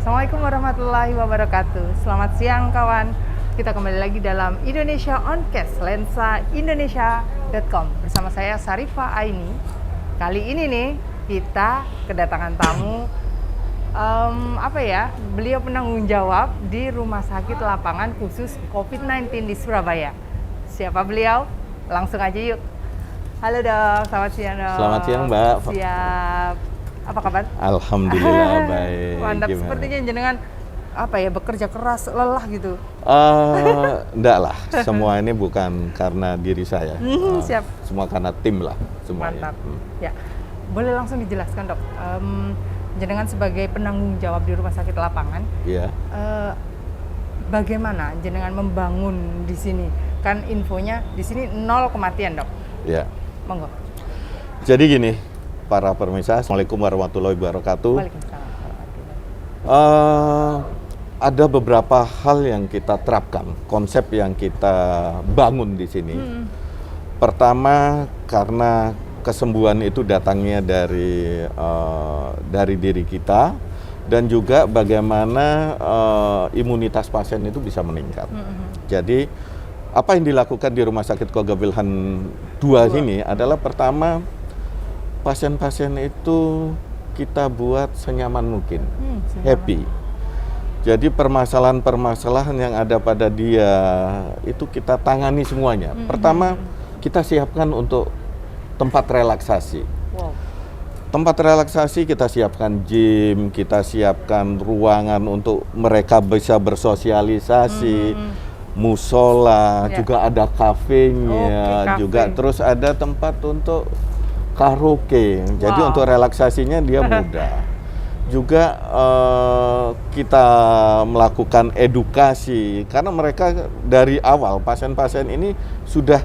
Assalamualaikum warahmatullahi wabarakatuh. Selamat siang kawan. Kita kembali lagi dalam Indonesia Oncast, lensaindonesia.com. Bersama saya Sarifah Aini. Kali ini nih kita kedatangan tamu beliau penanggung jawab di Rumah Sakit Lapangan Khusus COVID-19 di Surabaya. Siapa beliau? Langsung aja yuk. Halo dok, selamat siang dok. Selamat siang Mbak. Siap. Apa kabar? Alhamdulillah baik. Mantap. Gimana? Sepertinya jenengan bekerja keras, lelah gitu. Enggak lah, semua ini bukan karena diri saya. Siap. Semua karena tim lah semuanya. Mantap. Ya, boleh langsung dijelaskan dok. Jenengan sebagai penanggung jawab di Rumah Sakit Lapangan, Iya. bagaimana jenengan membangun di sini? Kan infonya di sini 0 kematian dok. Iya. Monggo. Jadi gini, para pemirsa, Assalamualaikum warahmatullahi wabarakatuh. Waalaikumsalam. Ada beberapa hal yang kita terapkan, konsep yang kita bangun di sini. Pertama, karena kesembuhan itu datangnya dari diri kita, dan juga bagaimana imunitas pasien itu bisa meningkat. Jadi apa yang dilakukan di Rumah Sakit Koga Wilhan II ini adalah pertama, pasien-pasien itu kita buat senyaman mungkin, happy. Jadi permasalahan-permasalahan yang ada pada dia itu kita tangani semuanya. Pertama, kita siapkan untuk tempat relaksasi. Wow. Tempat relaksasi kita siapkan gym, kita siapkan ruangan untuk mereka bisa bersosialisasi, musola, juga ada kafenya, juga terus ada tempat untuk karaoke. Jadi untuk relaksasinya dia mudah. Juga kita melakukan edukasi karena mereka dari awal pasien-pasien ini sudah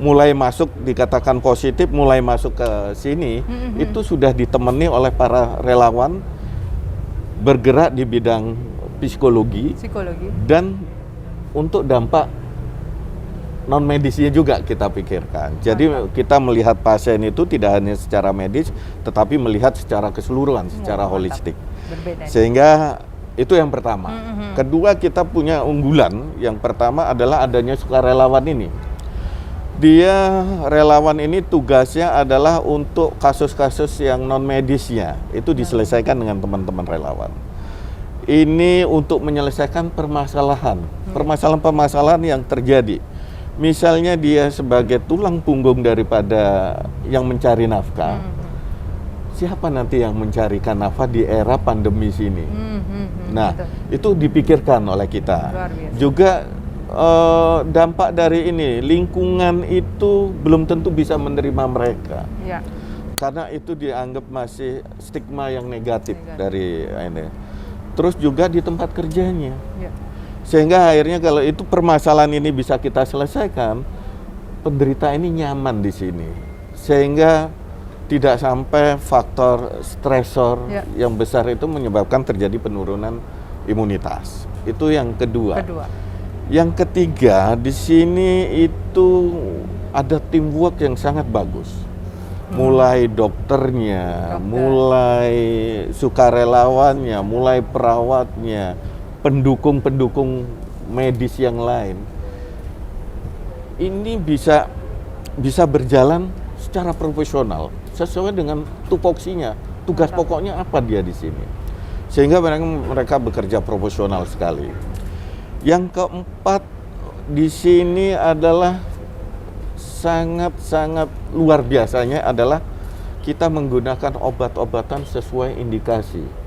mulai masuk, dikatakan positif, mulai masuk ke sini, itu sudah ditemani oleh para relawan bergerak di bidang psikologi. Dan untuk dampak non medisnya juga kita pikirkan. Jadi kita melihat pasien itu tidak hanya secara medis, tetapi melihat secara keseluruhan, secara holistik. Berbeda. Sehingga itu yang pertama. Kedua, kita punya unggulan. Yang pertama adalah adanya sukarelawan ini. Dia relawan ini tugasnya adalah untuk kasus-kasus yang non medisnya itu diselesaikan dengan teman-teman relawan. Ini untuk menyelesaikan permasalahan yang terjadi. Misalnya dia sebagai tulang punggung daripada yang mencari nafkah, siapa nanti yang mencarikan nafkah di era pandemi sini? Nah, itu dipikirkan oleh kita. Juga dampak dari ini, lingkungan itu belum tentu bisa menerima mereka. Ya. Karena itu dianggap masih stigma yang negatif dari ini. Terus juga di tempat kerjanya. Ya. Sehingga akhirnya kalau itu permasalahan ini bisa kita selesaikan, penderita ini nyaman di sini. Sehingga tidak sampai faktor stresor yang besar itu menyebabkan terjadi penurunan imunitas. Itu yang kedua. Yang ketiga, di sini itu ada teamwork yang sangat bagus. Mulai dokternya, mulai sukarelawannya, mulai perawatnya, pendukung-pendukung medis yang lain. Ini bisa berjalan secara profesional sesuai dengan tupoksinya, tugas pokoknya apa dia di sini. Sehingga mereka bekerja profesional sekali. Yang keempat di sini adalah sangat-sangat luar biasanya adalah kita menggunakan obat-obatan sesuai indikasi.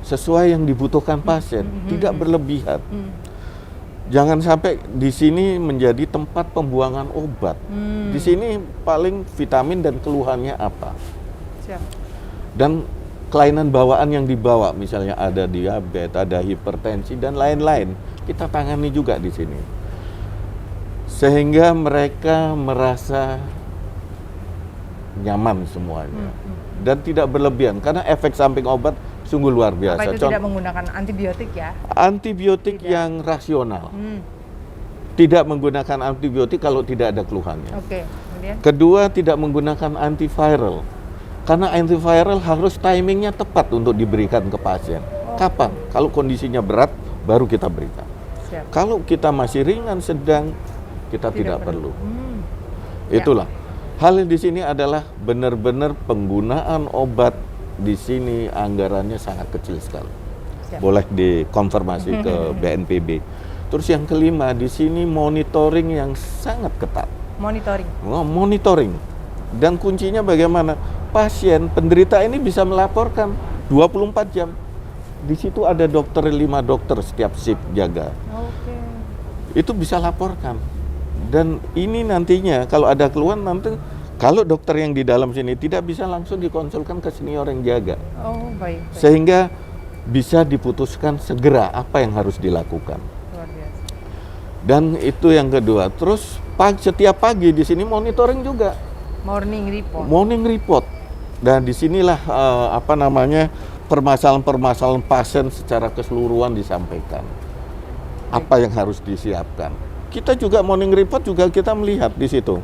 Sesuai yang dibutuhkan pasien, tidak berlebihan. Jangan sampai di sini menjadi tempat pembuangan obat. Di sini paling vitamin dan keluhannya apa. Dan kelainan bawaan yang dibawa, misalnya ada diabetes, ada hipertensi dan lain-lain, kita tangani juga di sini. Sehingga mereka merasa nyaman semuanya. Dan tidak berlebihan karena efek samping obat sungguh luar biasa. Apa itu tidak menggunakan antibiotik ya? Antibiotik yang rasional. Tidak menggunakan antibiotik kalau tidak ada keluhannya. Kemudian? Kedua, tidak menggunakan antiviral. Karena antiviral harus timingnya tepat untuk diberikan ke pasien. Kapan? Kalau kondisinya berat, baru kita berikan. Siap. Kalau kita masih ringan, sedang, kita tidak perlu. Itulah. Hal di sini adalah benar-benar penggunaan obat di sini anggarannya sangat kecil sekali. Siap. Boleh dikonfirmasi ke BNPB. Terus yang kelima, di sini monitoring yang sangat ketat. Monitoring. Dan kuncinya bagaimana? Pasien, penderita ini bisa melaporkan 24 jam. Di situ ada dokter, 5 dokter setiap shift jaga. Itu bisa laporkan. Dan ini nantinya kalau ada keluhan nanti, kalau dokter yang di dalam sini tidak bisa langsung dikonsulkan ke senior yang jaga. Baik. Sehingga bisa diputuskan segera apa yang harus dilakukan. Luar biasa. Dan itu yang kedua. Terus setiap pagi di sini monitoring juga. Morning report. Dan disinilah permasalahan-permasalahan pasien secara keseluruhan disampaikan. Apa yang harus disiapkan. Kita juga morning report juga kita melihat di situ.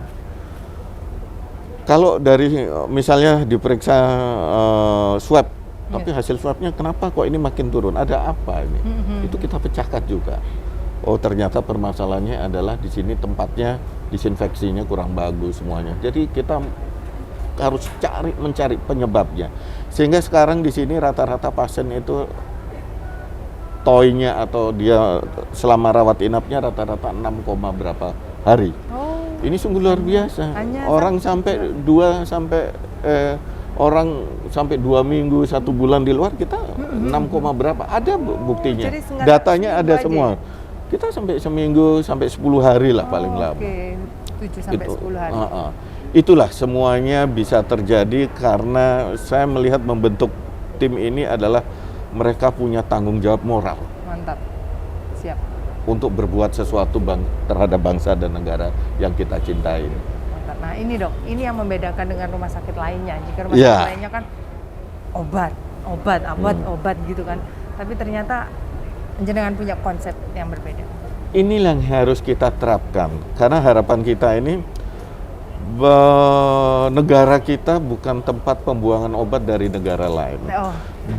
Kalau dari misalnya diperiksa swab, tapi hasil swabnya kenapa kok ini makin turun? Ada apa ini? Itu kita pecahkan juga. Oh, ternyata permasalahannya adalah di sini tempatnya disinfeksinya kurang bagus semuanya. Jadi kita harus mencari penyebabnya. Sehingga sekarang di sini rata-rata pasien itu toy-nya atau dia selama rawat inapnya rata-rata 6, berapa hari. Ini sungguh luar biasa. Orang sampai 2 minggu, 1 bulan di luar, kita 6, berapa. Ada buktinya. Datanya ada semua. Kita sampai seminggu, sampai 10 hari lah paling lama. 7 sampai 10 hari. Itulah semuanya bisa terjadi karena saya melihat membentuk tim ini adalah mereka punya tanggung jawab moral. Mantap. Siap. Untuk berbuat sesuatu terhadap bangsa dan negara yang kita cintai. Mantap. Nah ini dok, ini yang membedakan dengan rumah sakit lainnya. Jika rumah sakit lainnya kan obat gitu kan. Tapi ternyata jenengan punya konsep yang berbeda. Inilah yang harus kita terapkan. Karena harapan kita ini, negara kita bukan tempat pembuangan obat dari negara lain.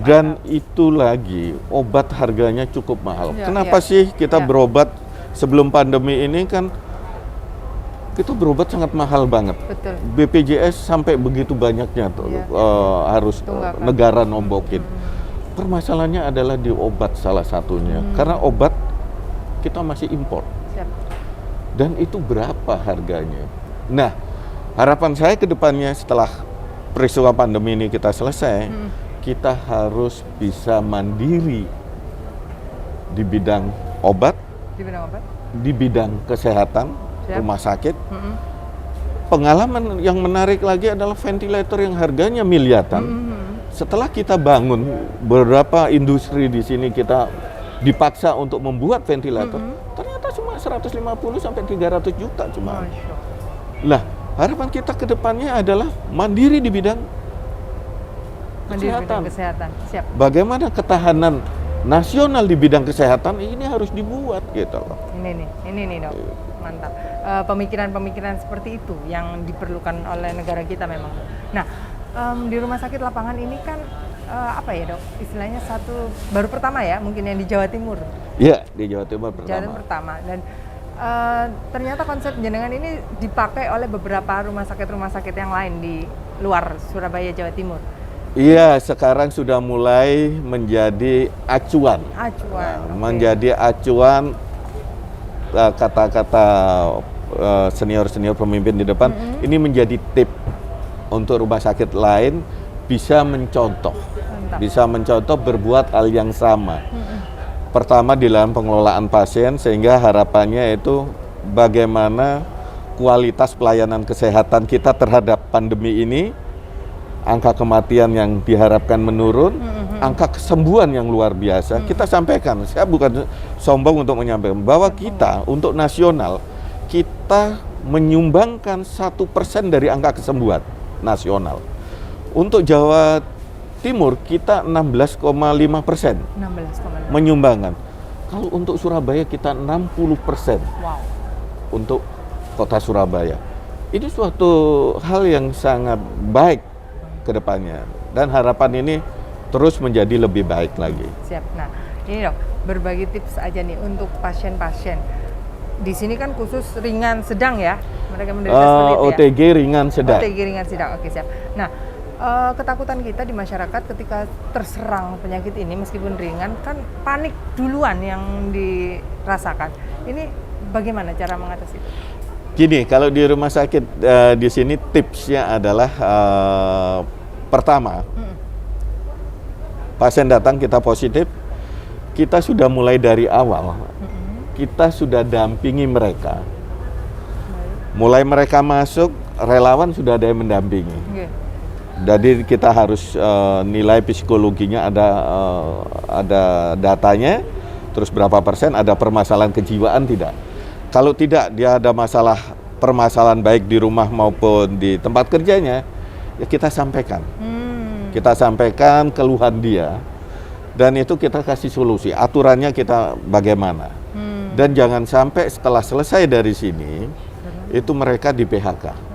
Dan itu lagi, obat harganya cukup mahal. Kenapa sih kita berobat sebelum pandemi ini kan, kita berobat sangat mahal banget. Betul. BPJS sampai begitu banyaknya harus negara nombokin. Permasalahannya adalah di obat salah satunya. Karena obat kita masih impor. Dan itu berapa harganya? Nah, harapan saya ke depannya setelah peristiwa pandemi ini kita selesai, kita harus bisa mandiri di bidang obat, di bidang kesehatan, rumah sakit. Pengalaman yang menarik lagi adalah ventilator yang harganya miliaran. Setelah kita bangun beberapa industri di sini, kita dipaksa untuk membuat ventilator, ternyata cuma 150 sampai 300 juta cuma. Lah, harapan kita ke depannya adalah mandiri di bidang kesehatan. Siap. Bagaimana ketahanan nasional di bidang kesehatan ini harus dibuat gitu loh. Ini nih dok, mantap. Pemikiran-pemikiran seperti itu yang diperlukan oleh negara kita memang. Nah, di rumah sakit lapangan ini kan apa ya dok, istilahnya baru pertama ya mungkin yang di Jawa Timur. Iya, di Jawa Timur pertama. Dan ternyata konsep jenengan ini dipakai oleh beberapa rumah sakit yang lain di luar Surabaya, Jawa Timur. Iya, sekarang sudah mulai menjadi acuan. Menjadi acuan, kata-kata senior-senior pemimpin di depan, ini menjadi tip untuk rumah sakit lain bisa mencontoh. Bisa mencontoh berbuat hal yang sama. Pertama di dalam pengelolaan pasien, sehingga harapannya itu bagaimana kualitas pelayanan kesehatan kita terhadap pandemi ini, angka kematian yang diharapkan menurun, angka kesembuhan yang luar biasa. Kita sampaikan, saya bukan sombong untuk menyampaikan bahwa kita untuk nasional, kita menyumbangkan 1% dari angka kesembuhan nasional. Untuk Jawa Timur kita 16,5% menyumbangkan. Kalau untuk Surabaya kita 60%. Untuk kota Surabaya. Ini suatu hal yang sangat baik ke depannya. Dan harapan ini terus menjadi lebih baik lagi. Siap. Nah, ini dok, berbagi tips aja nih untuk pasien-pasien. Di sini kan khusus ringan sedang ya, mereka menderita seperti itu ya. OTG ringan sedang. OTG ringan sedang, oke siap. Nah, ketakutan kita di masyarakat ketika terserang penyakit ini meskipun ringan kan panik duluan yang dirasakan. Ini bagaimana cara mengatasi itu? Gini, kalau di rumah sakit di sini tipsnya adalah pertama, pasien datang kita positif, kita sudah mulai dari awal, kita sudah dampingi mereka. Mulai mereka masuk, relawan sudah ada yang mendampingi. Jadi kita harus nilai psikologinya ada datanya, terus berapa persen ada permasalahan kejiwaan tidak. Kalau tidak dia ada permasalahan baik di rumah maupun di tempat kerjanya, ya kita sampaikan. Kita sampaikan keluhan dia dan itu kita kasih solusi. Aturannya kita bagaimana. Dan jangan sampai setelah selesai dari sini itu mereka di PHK.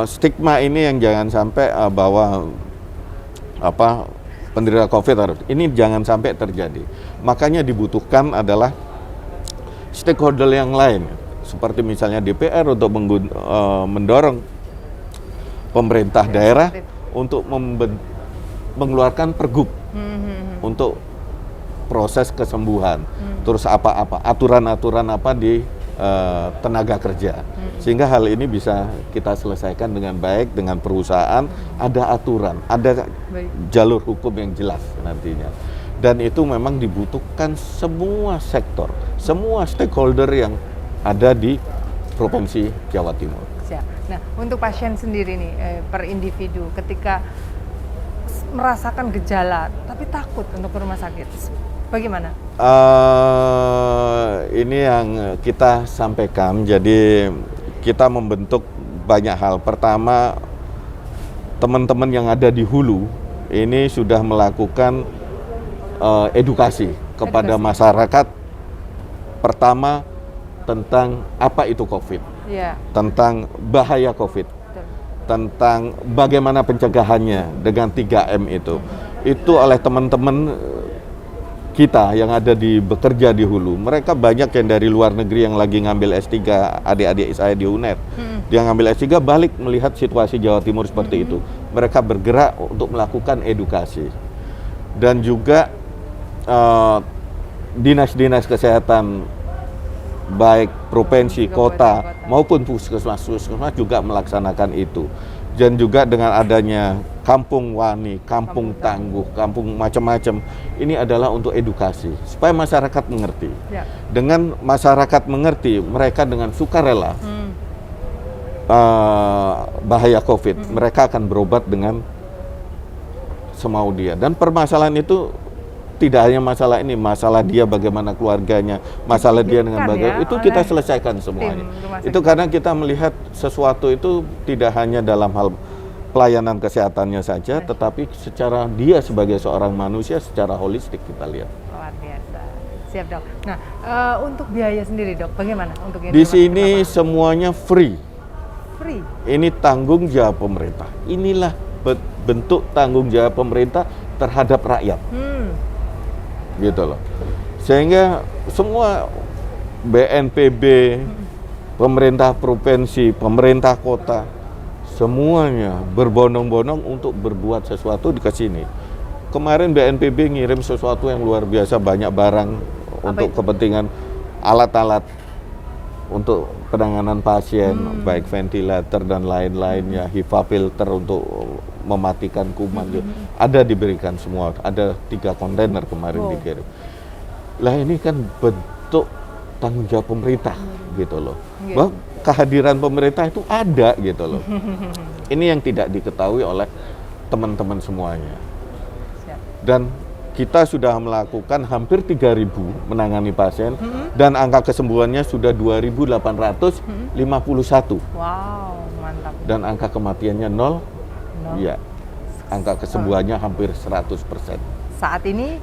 Stigma ini yang jangan sampai bahwa penderita COVID harus ini jangan sampai terjadi. Makanya dibutuhkan adalah stakeholder yang lain seperti misalnya DPR untuk mendorong pemerintah daerah untuk mengeluarkan pergub untuk proses kesembuhan. Terus aturan-aturan apa di tenaga kerja. Sehingga hal ini bisa kita selesaikan dengan baik dengan perusahaan, ada aturan, ada jalur hukum yang jelas nantinya. Dan itu memang dibutuhkan semua sektor, semua stakeholder yang ada di Provinsi Jawa Timur. Nah, untuk pasien sendiri nih, per individu ketika merasakan gejala tapi takut untuk ke rumah sakit, bagaimana? Ini yang kita sampaikan, jadi kita membentuk banyak hal. Pertama, teman-teman yang ada di hulu ini sudah melakukan edukasi kepada masyarakat. Pertama, tentang apa itu COVID, tentang bahaya COVID, tentang bagaimana pencegahannya dengan 3M itu. Itu oleh teman-teman kita yang ada bekerja di hulu. Mereka banyak yang dari luar negeri yang lagi ngambil S3, adik-adik saya di UNED. Dia ngambil S3 balik melihat situasi Jawa Timur seperti itu. Mereka bergerak untuk melakukan edukasi. Dan juga dinas-dinas kesehatan baik provinsi, kota maupun puskesmas juga melaksanakan itu. Dan juga dengan adanya kampung wani, kampung tangguh, kampung macam-macam, ini adalah untuk edukasi supaya masyarakat mengerti. Dengan masyarakat mengerti, mereka dengan sukarela bahaya COVID, mereka akan berobat dengan semau dia. Dan permasalahan itu tidak hanya masalah ini, masalah dia bagaimana keluarganya, masalah dia dengan bagaimana, itu kita selesaikan semuanya. Itu karena kita melihat sesuatu itu tidak hanya dalam hal pelayanan kesehatannya saja, tetapi secara dia sebagai seorang manusia secara holistik kita lihat. Luar biasa. Siap dok. Nah, untuk biaya sendiri dok, bagaimana untuk ini? Di sini semuanya free. Free? Ini tanggung jawab pemerintah. Inilah bentuk tanggung jawab pemerintah terhadap rakyat. Gitu loh. Sehingga semua BNPB, pemerintah provinsi, pemerintah kota, semuanya berbondong-bondong untuk berbuat sesuatu di sini. Kemarin BNPB ngirim sesuatu yang luar biasa, banyak barang untuk kepentingan alat-alat untuk penanganan pasien, baik ventilator dan lain-lainnya, HIPAA filter untuk mematikan kuman, ada diberikan semua, ada 3 kontainer kemarin dikirim. Lah ini kan bentuk tanggung jawab pemerintah gitu loh. Bahwa kehadiran pemerintah itu ada gitu loh. Ini yang tidak diketahui oleh teman-teman semuanya. Dan kita sudah melakukan hampir 3.000 menangani pasien dan angka kesembuhannya sudah 2.851. Wow, mantap. Dan angka kematiannya 0. Ya, angka kesembuhannya hampir 100%. Saat ini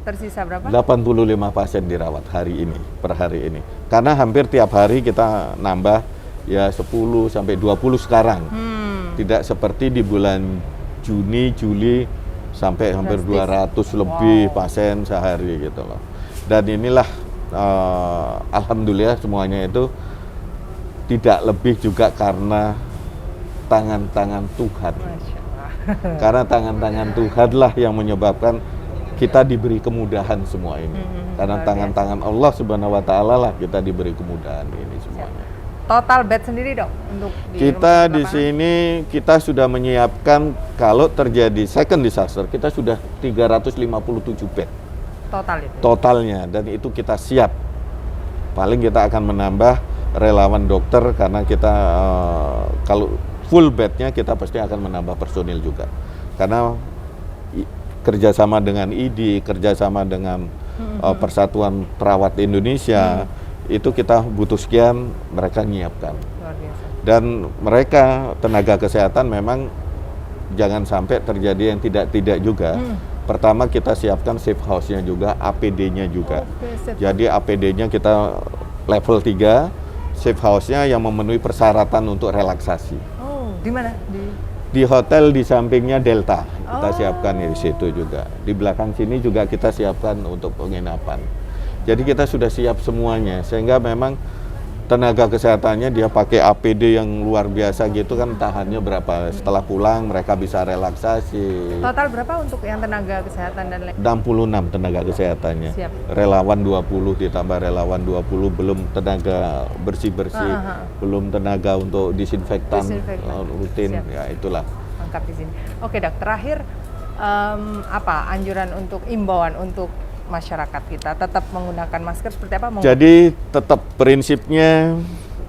tersisa berapa? 85 pasien dirawat hari ini, per hari ini. Karena hampir tiap hari kita nambah ya 10 sampai 20 sekarang. Tidak seperti di bulan Juni, Juli sampai hampir Drastis. 200 lebih Wow. pasien sehari gitu loh. Dan inilah alhamdulillah semuanya itu tidak lebih juga karena tangan-tangan Tuhan. Masya Allah. Karena tangan-tangan Tuhan lah yang menyebabkan kita diberi kemudahan semua ini. Karena luar tangan-tangan Allah Subhanahu wa taala lah kita diberi kemudahan ini semuanya. Total bed sendiri dok untuk Kita rumah di sakit sini kita sudah menyiapkan kalau terjadi second disaster kita sudah 357 bed lapangan? Total itu. totalnya dan itu kita siap. Paling kita akan menambah relawan dokter karena kita kalau full bednya kita pasti akan menambah personil juga. Karena kerjasama dengan ID, kerjasama dengan Persatuan Perawat Indonesia, itu kita butuh sekian, mereka nyiapkan. Luar biasa. Dan mereka tenaga kesehatan memang jangan sampai terjadi yang tidak juga. Pertama kita siapkan safe house-nya juga, APD-nya juga. Oke, sip. Jadi APD-nya kita level 3, safe house-nya yang memenuhi persyaratan untuk relaksasi. Oh, di mana? Di hotel di sampingnya Delta, kita Oh. siapkan di situ juga. Di belakang sini juga kita siapkan untuk penginapan. Jadi kita sudah siap semuanya, sehingga memang tenaga kesehatannya dia pakai APD yang luar biasa gitu kan tahannya berapa. Setelah pulang mereka bisa relaksasi. Total berapa untuk yang tenaga kesehatan dan lain? 66 tenaga kesehatannya. Siap. Relawan 20 ditambah relawan 20, belum tenaga bersih-bersih, belum tenaga untuk disinfektan, Disinfektan. rutin. Siap. Ya itulah. Lengkap di sini. Oke dok, terakhir apa anjuran untuk imbauan untuk masyarakat kita tetap menggunakan masker seperti apa? Jadi tetap prinsipnya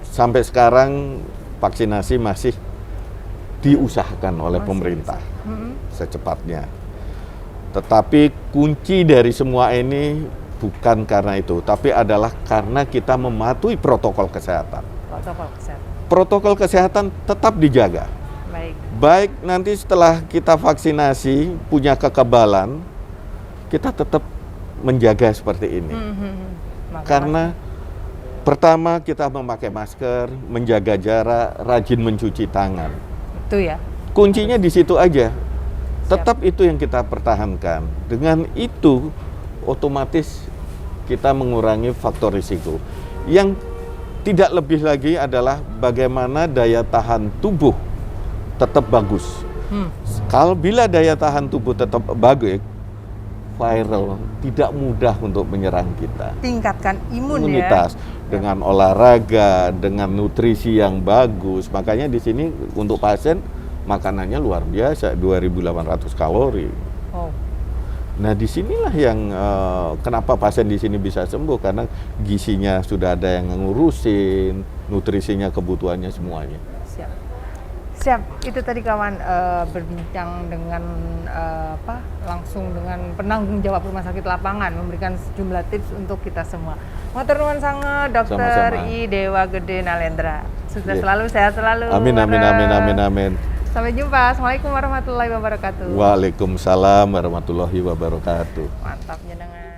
sampai sekarang vaksinasi masih diusahakan oleh Masih pemerintah Mm-mm. secepatnya. Tetapi kunci dari semua ini bukan karena itu, tapi adalah karena kita mematuhi protokol kesehatan. Protokol kesehatan. Protokol kesehatan tetap dijaga. Baik. Baik nanti setelah kita vaksinasi punya kekebalan, kita tetap menjaga seperti ini. Maka Karena pertama kita memakai masker, menjaga jarak, rajin mencuci tangan. itu ya. Kuncinya di situ aja. Tetap itu yang kita pertahankan. Dengan itu otomatis kita mengurangi faktor risiko. Yang tidak lebih lagi adalah bagaimana daya tahan tubuh tetap bagus. Kalau bila daya tahan tubuh tetap bagus, viral tidak mudah untuk menyerang kita. Tingkatkan Imunitas dengan olahraga, dengan nutrisi yang bagus. Makanya di sini untuk pasien makanannya luar biasa, 2.800 kalori. Oh, Nah, disinilah yang kenapa pasien di sini bisa sembuh karena gizinya sudah ada yang ngurusin, nutrisinya, kebutuhannya semuanya. siap. Siap. Itu tadi kawan berbincang dengan langsung dengan penanggung jawab rumah sakit lapangan memberikan sejumlah tips untuk kita semua. Matur nuwun sanget Dokter Sama-sama. I Dewa Gede Nalendra. Sukses Iya. selalu, sehat selalu. Amin, amin, amin, amin, amin. Sampai jumpa. Assalamualaikum warahmatullahi wabarakatuh. Waalaikumsalam warahmatullahi wabarakatuh. Mantap jenengan.